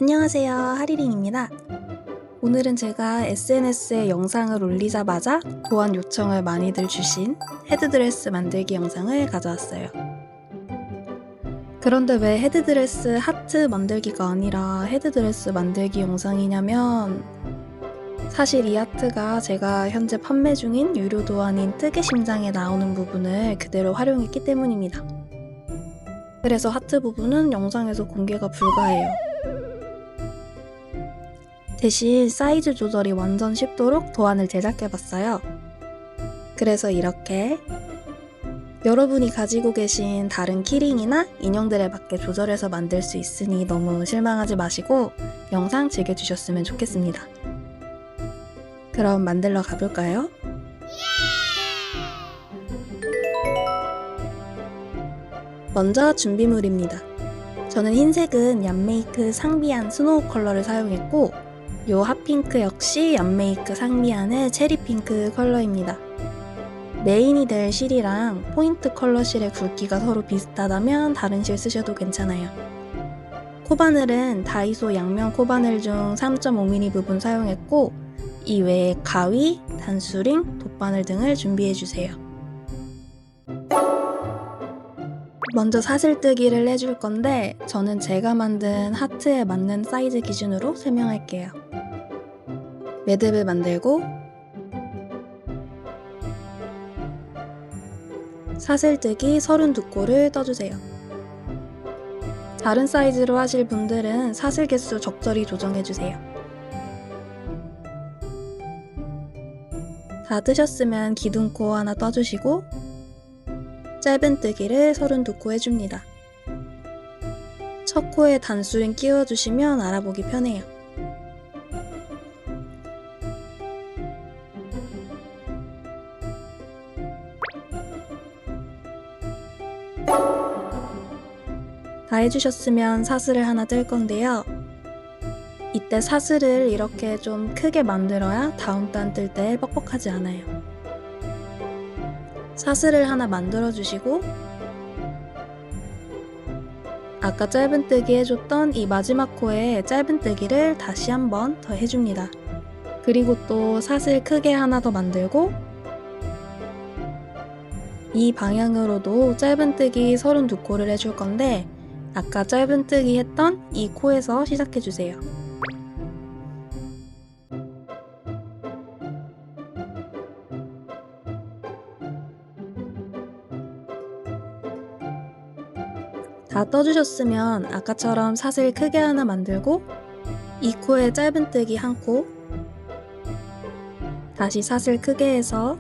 안녕하세요, 하리링입니다. 오늘은 제가 SNS에 영상을 올리자마자 도안 요청을 많이들 주신 헤드드레스 만들기 영상을 가져왔어요. 그런데 왜 헤드드레스 하트 만들기가 아니라 헤드드레스 만들기 영상이냐면, 사실 이 하트가 제가 현재 판매 중인 유료 도안인 뜨개 심장에 나오는 부분을 그대로 활용했기 때문입니다. 그래서 하트 부분은 영상에서 공개가 불가해요. 대신 사이즈 조절이 완전 쉽도록 도안을 제작해봤어요. 그래서 이렇게 여러분이 가지고 계신 다른 키링이나 인형들에 맞게 조절해서 만들 수 있으니 너무 실망하지 마시고 영상 즐겨주셨으면 좋겠습니다. 그럼 만들러 가볼까요? 먼저 준비물입니다. 저는 흰색은 얀메이크 상비안 스노우 컬러를 사용했고, 요 핫핑크 역시 얀메이크 상비안의 체리핑크 컬러입니다. 메인이 될 실이랑 포인트 컬러 실의 굵기가 서로 비슷하다면 다른 실 쓰셔도 괜찮아요. 코바늘은 다이소 양면 코바늘 중 3.5mm 부분 사용했고, 이 외에 가위, 단수링, 돗바늘 등을 준비해주세요. 먼저 사슬뜨기를 해줄 건데 저는 제가 만든 하트에 맞는 사이즈 기준으로 설명할게요. 매듭을 만들고 사슬뜨기 32코를 떠주세요. 다른 사이즈로 하실 분들은 사슬 개수 적절히 조정해주세요. 다 뜨셨으면 기둥코 하나 떠주시고 짧은뜨기를 32코 해줍니다. 첫 코에 단수링 끼워주시면 알아보기 편해요. 다 해주셨으면 사슬을 하나 뜰 건데요. 이때 사슬을 이렇게 좀 크게 만들어야 다음 단 뜰 때 뻑뻑하지 않아요. 사슬을 하나 만들어 주시고 아까 짧은뜨기 해줬던 이 마지막 코에 짧은뜨기를 다시 한번 더 해줍니다. 그리고 또 사슬 크게 하나 더 만들고 이 방향으로도 짧은뜨기 32코를 해줄 건데 아까 짧은뜨기 했던 이 코에서 시작해주세요. 다 떠주셨으면 아까처럼 사슬 크게 하나 만들고 이 코에 짧은뜨기 한 코, 다시 사슬 크게 해서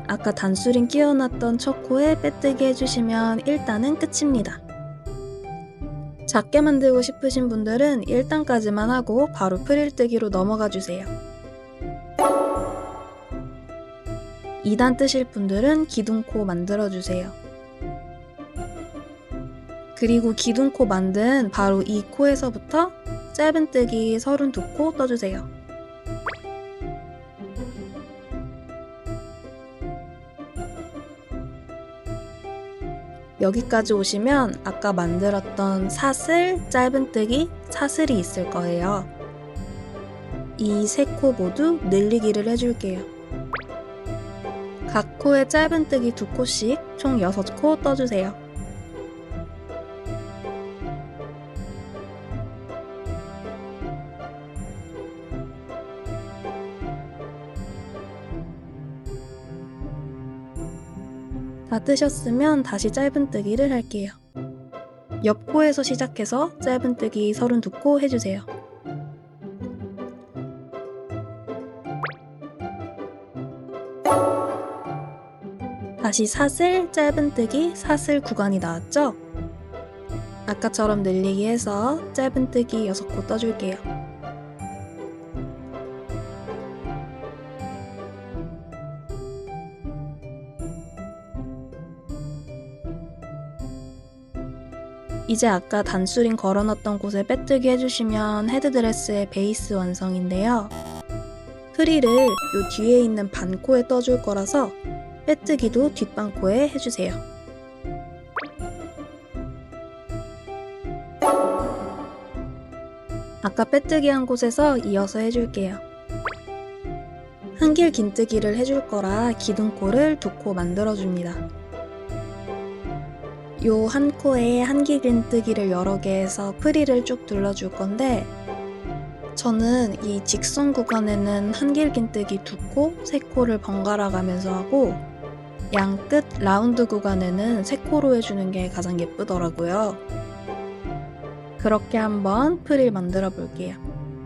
아까 단수링 끼워놨던 첫 코에 빼뜨기 해주시면 1단은 끝입니다. 작게 만들고 싶으신 분들은 1단까지만 하고 바로 프릴뜨기로 넘어가 주세요. 2단 뜨실 분들은 기둥코 만들어주세요. 그리고 기둥코 만든 바로 이 코에서부터 짧은뜨기 32코 떠주세요. 여기까지 오시면 아까 만들었던 사슬, 짧은뜨기, 사슬이 있을 거예요. 이 세 코 모두 늘리기를 해줄게요. 각 코에 짧은뜨기 2코씩 총 6코 떠주세요. 다 뜨셨으면 다시 짧은뜨기를 할게요. 옆 코에서 시작해서 짧은뜨기 32코 해주세요. 다시 사슬, 짧은뜨기, 사슬 구간이 나왔죠? 아까처럼 늘리기 해서 짧은뜨기 6코 떠줄게요. 이제 아까 단수링 걸어놨던 곳에 빼뜨기 해주시면 헤드드레스의 베이스 완성인데요. 프릴을 요 뒤에 있는 반코에 떠줄 거라서 빼뜨기도 뒷반코에 해주세요. 아까 빼뜨기 한 곳에서 이어서 해줄게요. 한길 긴뜨기를 해줄 거라 기둥코를 2코 만들어줍니다. 요 한 코에 한길 긴뜨기를 여러 개 해서 프릴을 쭉 둘러줄 건데 저는 이 직선 구간에는 한길 긴뜨기 2코, 3코를 번갈아 가면서 하고 양 끝 라운드 구간에는 3코로 해주는 게 가장 예쁘더라고요. 그렇게 한번 프릴 만들어 볼게요.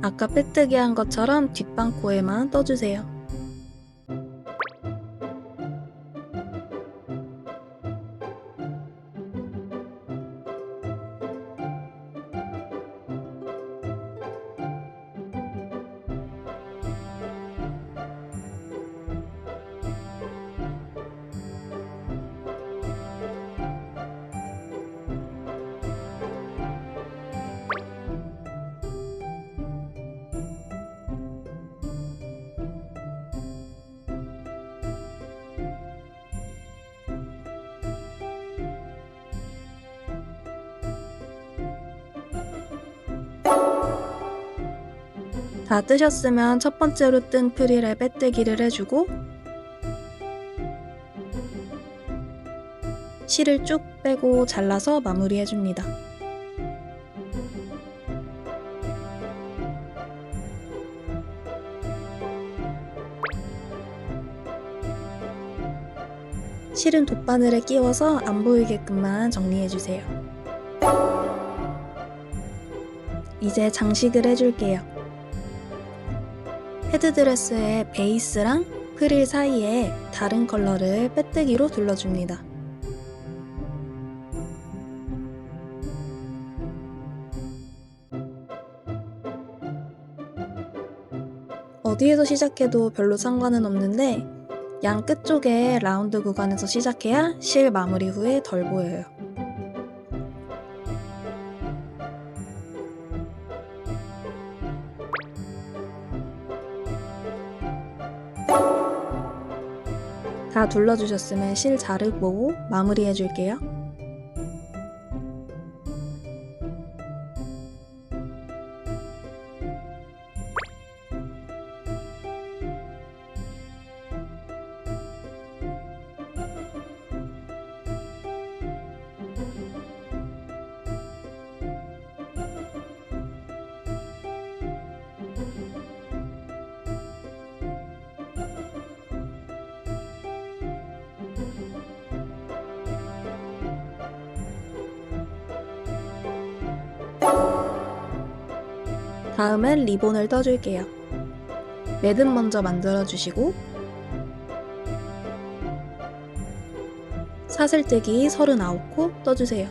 아까 빼뜨기 한 것처럼 뒷방코에만 떠주세요. 다 뜨셨으면 첫 번째로 뜬 프릴에 빼뜨기를 해주고 실을 쭉 빼고 잘라서 마무리해줍니다. 실은 돗바늘에 끼워서 안 보이게끔만 정리해주세요. 이제 장식을 해줄게요. 헤드드레스의 베이스랑 프릴 사이에 다른 컬러를 빼뜨기로 둘러줍니다. 어디에서 시작해도 별로 상관은 없는데 양 끝쪽에 라운드 구간에서 시작해야 실 마무리 후에 덜 보여요. 다 둘러주셨으면 실 자르고 마무리 해줄게요. 다음은 리본을 떠줄게요. 매듭 먼저 만들어주시고 사슬뜨기 39코 떠주세요.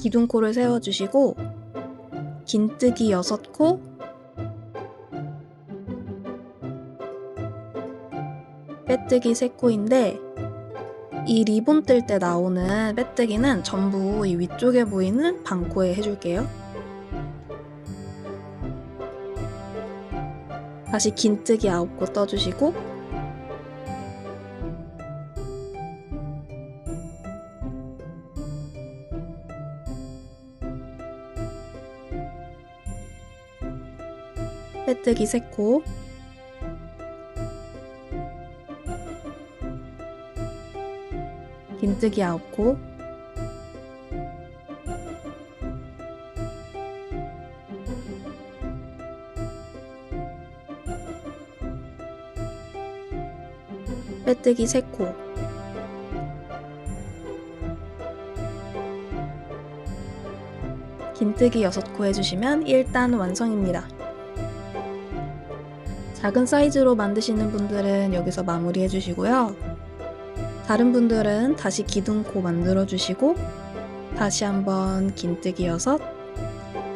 기둥코를 세워주시고 긴뜨기 6코 빼뜨기 3코인데 이 리본 뜰 때 나오는 빼뜨기는 전부 이 위쪽에 보이는 반코에 해줄게요. 다시 긴뜨기 9코 떠주시고 빼뜨기 3코 긴뜨기 9코 빼뜨기 3코 긴뜨기 6코 해주시면 1단 완성입니다. 작은 사이즈로 만드시는 분들은 여기서 마무리 해주시고요. 다른 분들은 다시 기둥코 만들어 주시고 다시 한번 긴뜨기 6,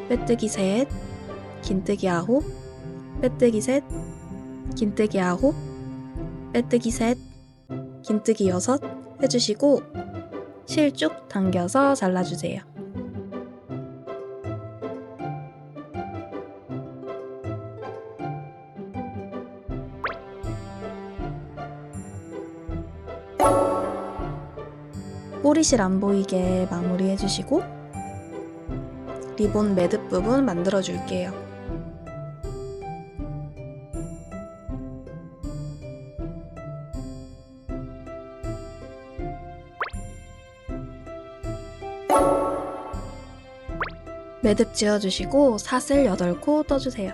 빼뜨기 3, 긴뜨기 9, 빼뜨기 3, 긴뜨기 9, 빼뜨기 3, 긴뜨기 6 해주시고 실 쭉 당겨서 잘라주세요. 꼬리실 안 보이게 마무리 해주시고 리본 매듭 부분 만들어 줄게요. 매듭 지어주시고 사슬 8코 떠주세요.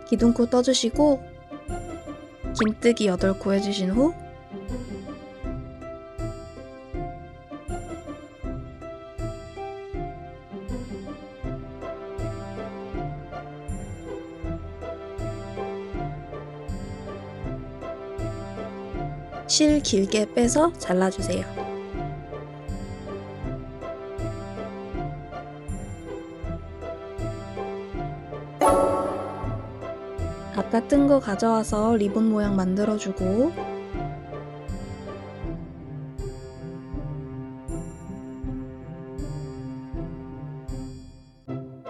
기둥코 떠주시고 긴뜨기 8코 해주신 후 실 길게 빼서 잘라주세요. 아까 뜬 거 가져와서 리본 모양 만들어주고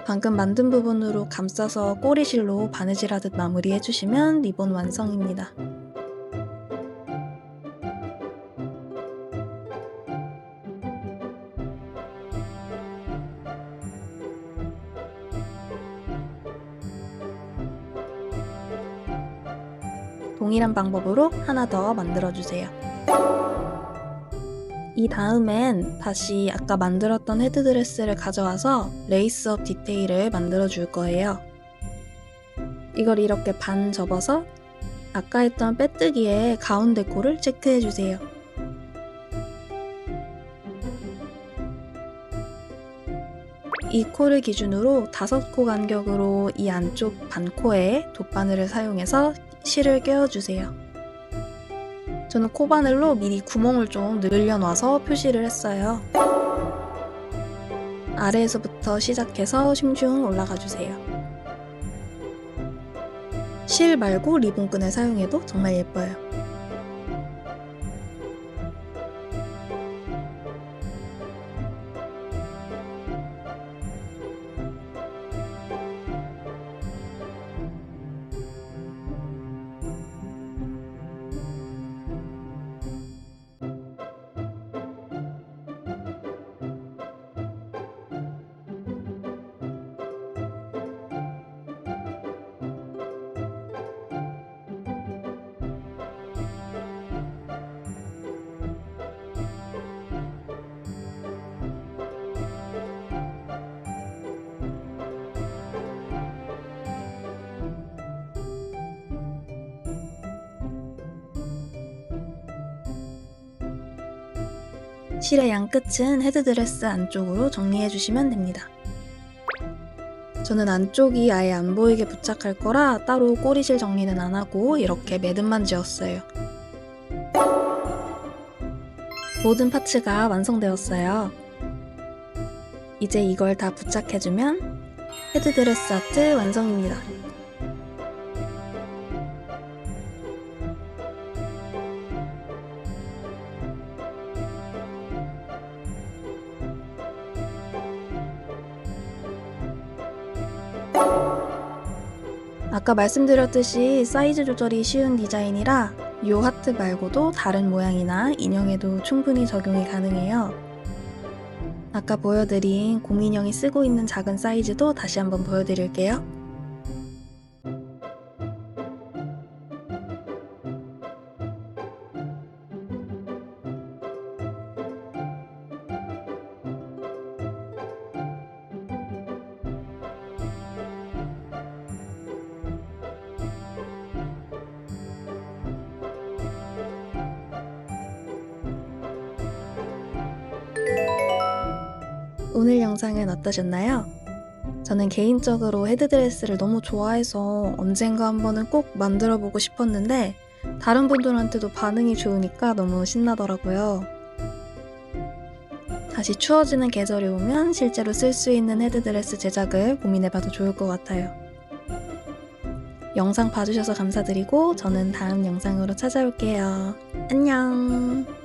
방금 만든 부분으로 감싸서 꼬리실로 바느질하듯 마무리해주시면 리본 완성입니다. 동일한 방법으로 하나 더 만들어주세요. 이 다음엔 다시 아까 만들었던 헤드드레스를 가져와서 레이스업 디테일을 만들어 줄 거예요. 이걸 이렇게 반 접어서 아까 했던 빼뜨기의 가운데 코를 체크해 주세요. 이 코를 기준으로 5코 간격으로 이 안쪽 반코에 돗바늘을 사용해서 실을 꿰어주세요. 저는 코바늘로 미리 구멍을 좀 늘려놔서 표시를 했어요. 아래에서부터 시작해서 슝슝 올라가주세요. 실 말고 리본끈을 사용해도 정말 예뻐요. 실의 양끝은 헤드드레스 안쪽으로 정리해주시면 됩니다. 저는 안쪽이 아예 안 보이게 부착할 거라 따로 꼬리실 정리는 안 하고 이렇게 매듭만 지었어요. 모든 파츠가 완성되었어요. 이제 이걸 다 부착해주면 헤드드레스 아트 완성입니다. 아까 말씀드렸듯이 사이즈 조절이 쉬운 디자인이라 이 하트 말고도 다른 모양이나 인형에도 충분히 적용이 가능해요. 아까 보여드린 곰인형이 쓰고 있는 작은 사이즈도 다시 한번 보여드릴게요. 오늘 영상은 어떠셨나요? 저는 개인적으로 헤드드레스를 너무 좋아해서 언젠가 한번은 꼭 만들어 보고 싶었는데 다른 분들한테도 반응이 좋으니까 너무 신나더라고요. 다시 추워지는 계절이 오면 실제로 쓸 수 있는 헤드드레스 제작을 고민해봐도 좋을 것 같아요. 영상 봐주셔서 감사드리고 저는 다음 영상으로 찾아올게요. 안녕!